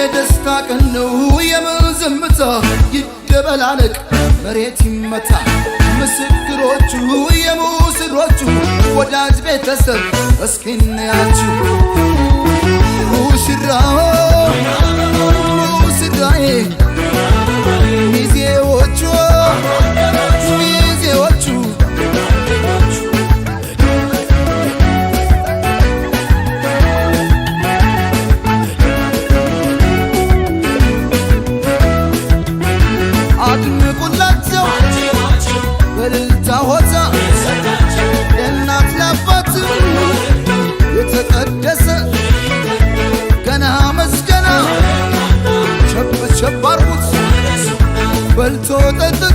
የደስታ ቀን ነው የምን ዝምታ ይደበላለቅ መሬት ይመታ ምስክሮቹ የሙስሮቹ ወዳጅ ቤተሰብ እስኪ እንያችሁ ሙሽራው ሙሽራዬ ሚዜዎቹ ሚዜዎቹ አድምቁላቸው በእልልታ ሆታ ለእናት ለአባት የተቀደሰ ገና መስገና ሸብ ሸብ አርጉት በልቶ ጠጥ